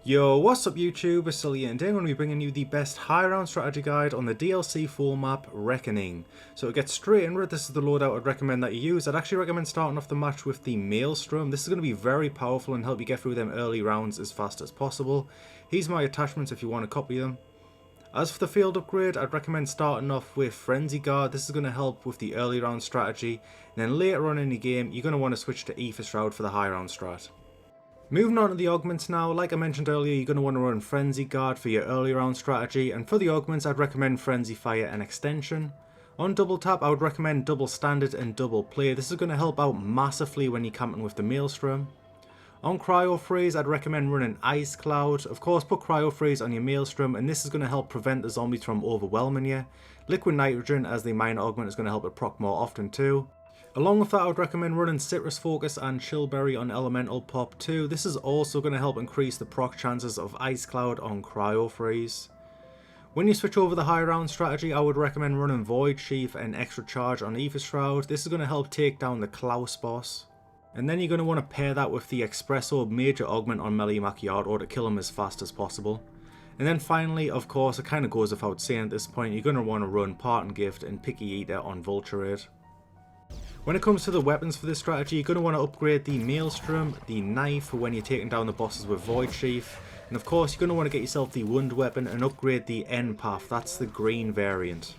Yo, what's up YouTube, it's Sully and today I'm going to be bringing you the best high round strategy guide on the DLC full map Reckoning. So to get straight into it, this is the loadout I'd recommend that you use. I'd actually recommend starting off the match with the Maelstrom. This is going to be very powerful and help you get through them early rounds as fast as possible. Here's my attachments if you want to copy them. As for the field upgrade, I'd recommend starting off with Frenzy Guard. This is going to help with the early round strategy, and then later on in the game you're going to want to switch to Ether Shroud for the high round strat. Moving on to the augments now, like I mentioned earlier, you're going to want to run Frenzy Guard for your early round strategy, and for the augments I'd recommend Frenzy Fire and Extension. On double tap I would recommend double standard and double play. This is going to help out massively when you're camping with the Maelstrom. On Cryo Freeze I'd recommend running Ice Cloud. Of course put Cryo Freeze on your Maelstrom and this is going to help prevent the zombies from overwhelming you. Liquid Nitrogen as the minor augment is going to help it proc more often too. Along with that I would recommend running Citrus Focus and Chillberry on Elemental Pop too. This is also going to help increase the proc chances of Ice Cloud on Cryo Freeze. When you switch over the high round strategy I would recommend running Void Sheath and Extra Charge on Ether Shroud. This is going to help take down the Klaus boss. And then you're going to want to pair that with the Expresso major augment on melee Macchiato to kill him as fast as possible. And then finally, of course, it kind of goes without saying at this point, you're going to want to run Parting Gift and Picky Eater on Vulture. When it comes to the weapons for this strategy, you're going to want to upgrade the Maelstrom, the knife for when you're taking down the bosses with Void Sheath, and of course you're going to want to get yourself the Wound Weapon and upgrade the Empath, that's the green variant.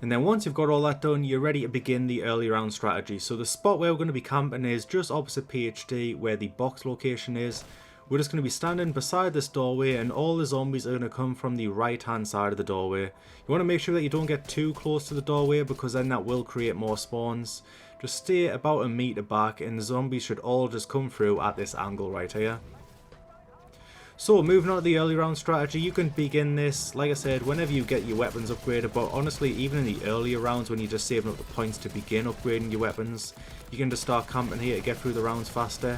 And then once you've got all that done, you're ready to begin the early round strategy. So the spot where we're going to be camping is just opposite PhD where the box location is. We're just going to be standing beside this doorway and all the zombies are going to come from the right hand side of the doorway. You want to make sure that you don't get too close to the doorway because then that will create more spawns. Just stay about a meter back and the zombies should all just come through at this angle right here. So moving on to the early round strategy, you can begin this, like I said, whenever you get your weapons upgraded, but honestly even in the earlier rounds when you're just saving up the points to begin upgrading your weapons, you can just start camping here to get through the rounds faster.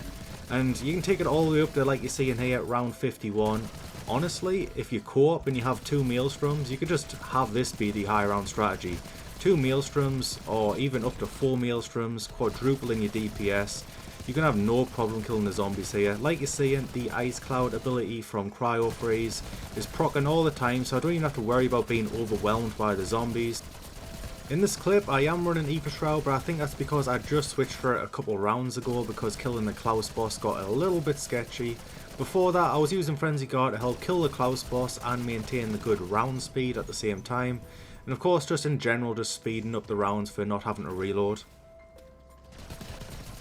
And you can take it all the way up to, like you see in here, round 51. Honestly, if you co-op and you have two Maelstroms, you could just have this be the high round strategy. Two Maelstroms, or even up to 4 Maelstroms, quadrupling your DPS. You can have no problem killing the zombies here. Like you're seeing, the Ice Cloud ability from Cryo Freeze is proccing all the time, so I don't even have to worry about being overwhelmed by the zombies. In this clip I am running Ether Shroud, but I think that's because I just switched for it a couple rounds ago because killing the Klaus boss got a little bit sketchy. Before that I was using Frenzy Guard to help kill the Klaus boss and maintain the good round speed at the same time. And of course just in general just speeding up the rounds for not having to reload.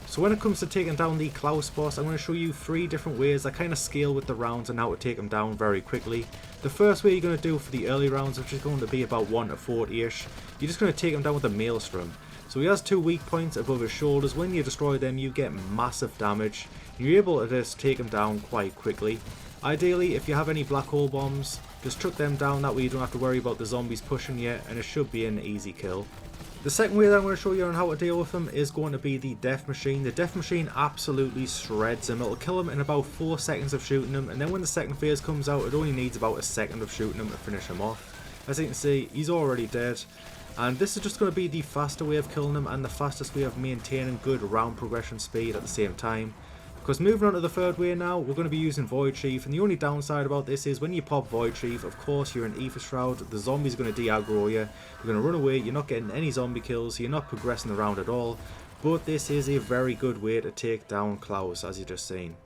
So when it comes to taking down the Klaus boss, I'm going to show you 3 different ways that kind of scale with the rounds and how to take them down very quickly. The first way you're going to do for the early rounds, which is going to be about 1 to 40ish, you're just going to take him down with a Maelstrom. So he has 2 weak points above his shoulders. When you destroy them you get massive damage. You're able to just take him down quite quickly. Ideally if you have any black hole bombs, just chuck them down, that way you don't have to worry about the zombies pushing you and it should be an easy kill. The second way that I'm going to show you on how to deal with him is going to be the Death Machine. The Death Machine absolutely shreds him. It'll kill him in about 4 seconds of shooting him, and then when the second phase comes out it only needs about a second of shooting him to finish him off. As you can see, he's already dead, and this is just going to be the faster way of killing him and the fastest way of maintaining good round progression speed at the same time. Because moving on to the third way now, we're going to be using Void Sheath, and the only downside about this is when you pop Void Sheath, of course you're in Ether Shroud, the zombies are going to de-aggro you, you're going to run away, you're not getting any zombie kills, you're not progressing the round at all, but this is a very good way to take down Klaus, as you just seen.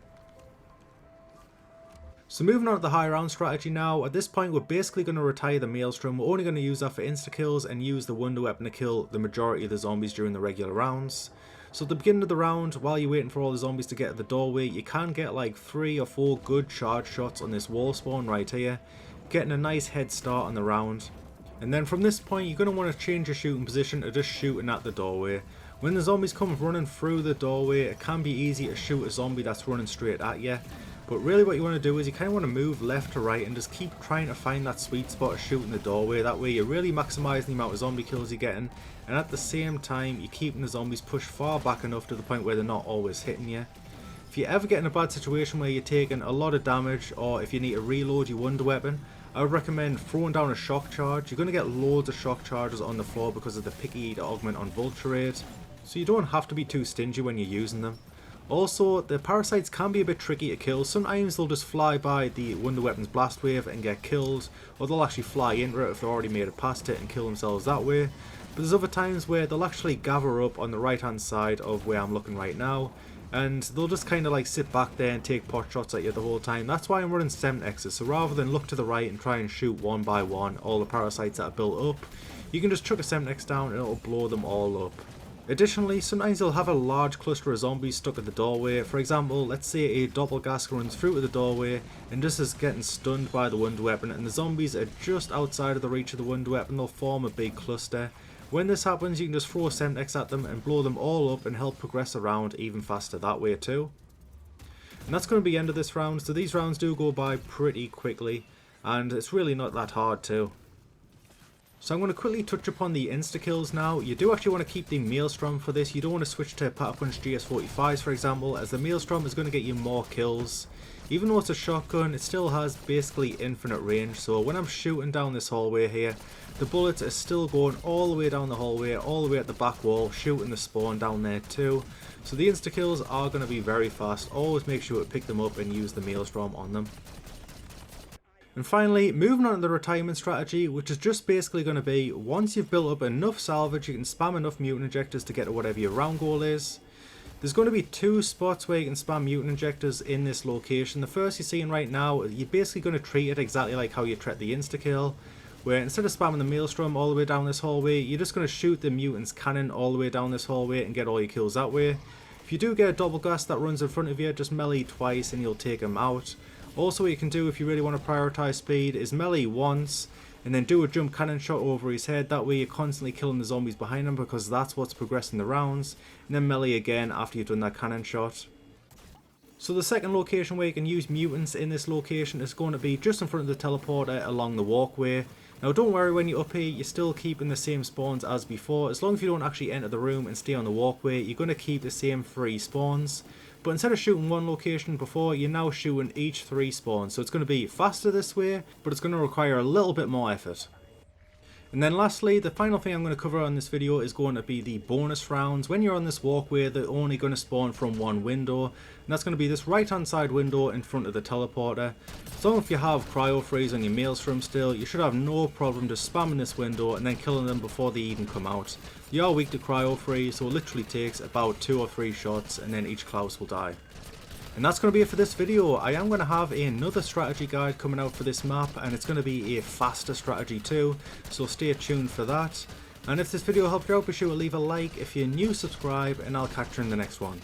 So moving on to the high round strategy now, at this point we're basically going to retire the Maelstrom. We're only going to use that for Insta Kills and use the Wonder Weapon to kill the majority of the zombies during the regular rounds. So at the beginning of the round, while you're waiting for all the zombies to get to the doorway, you can get like 3 or 4 good charge shots on this wall spawn right here, getting a nice head start on the round. And then from this point you're going to want to change your shooting position to just shooting at the doorway. When the zombies come running through the doorway, it can be easy to shoot a zombie that's running straight at you. But really what you want to do is you kind of want to move left to right and just keep trying to find that sweet spot of shooting the doorway. That way you're really maximising the amount of zombie kills you're getting, and at the same time you're keeping the zombies pushed far back enough to the point where they're not always hitting you. If you ever get in a bad situation where you're taking a lot of damage, or if you need to reload your Wonder Weapon, I would recommend throwing down a shock charge. You're going to get loads of shock charges on the floor because of the Picky Eater augment on Vulture, so you don't have to be too stingy when you're using them. Also, the parasites can be a bit tricky to kill. Sometimes they'll just fly by the wonder weapon's blast wave and get killed, or they'll actually fly into it if they've already made it past it and kill themselves that way. But there's other times where they'll actually gather up on the right hand side of where I'm looking right now, and they'll just kind of like sit back there and take pot shots at you the whole time. That's why I'm running Stamin-ups. So rather than look to the right and try and shoot one by one all the parasites that are built up, you can just chuck a Stamin-up down and it'll blow them all up. Additionally, sometimes you'll have a large cluster of zombies stuck at the doorway. For example, let's say a Doppelganger runs through to the doorway and just is getting stunned by the wonder weapon, and the zombies are just outside of the reach of the wonder weapon. They'll form a big cluster. When this happens, you can just throw Stamin-ups at them and blow them all up and help progress around even faster that way too. And that's going to be the end of this round. So these rounds do go by pretty quickly, and it's really not that hard too. So I'm going to quickly touch upon the Insta Kills now. You do actually want to keep the Maelstrom for this. You don't want to switch to Patter Punch GS45s, for example, as the Maelstrom is going to get you more kills. Even though it's a shotgun, it still has basically infinite range. So when I'm shooting down this hallway here, the bullets are still going all the way down the hallway, all the way at the back wall, shooting the spawn down there too. So the Insta Kills are going to be very fast. Always make sure to pick them up and use the Maelstrom on them. And finally, moving on to the retirement strategy, which is just basically going to be, once you've built up enough salvage, you can spam enough mutant injectors to get to whatever your round goal is. There's going to be two spots where you can spam mutant injectors in this location. The first you're seeing right now, you're basically going to treat it exactly like how you treat the insta-kill, where instead of spamming the Maelstrom all the way down this hallway, you're just going to shoot the mutant's cannon all the way down this hallway and get all your kills that way. If you do get a Doppelganger that runs in front of you, just melee twice and you'll take him out. Also, what you can do if you really want to prioritize speed is melee once and then do a jump cannon shot over his head. That way you're constantly killing the zombies behind him, because that's what's progressing the rounds. And then melee again after you've done that cannon shot. So the second location where you can use mutants in this location is going to be just in front of the teleporter along the walkway. Now don't worry, when you're up here, you're still keeping the same spawns as before. As long as you don't actually enter the room and stay on the walkway, you're going to keep the same 3 spawns. But instead of shooting one location before, you're now shooting each 3 spawns. So it's going to be faster this way, but it's going to require a little bit more effort. And then lastly, the final thing I'm going to cover on this video is going to be the bonus rounds. When you're on this walkway, they're only going to spawn from one window, and that's going to be this right hand side window in front of the teleporter. As long as you have cryo freeze on your Maelstrom still, you should have no problem just spamming this window and then killing them before they even come out. You are weak to cryo freeze, so it literally takes about 2 or 3 shots and then each Klaus will die. And that's going to be it for this video. I am going to have another strategy guide coming out for this map, and it's going to be a faster strategy too, so stay tuned for that. And if this video helped you out, be sure to leave a like. If you're new, subscribe, and I'll catch you in the next one.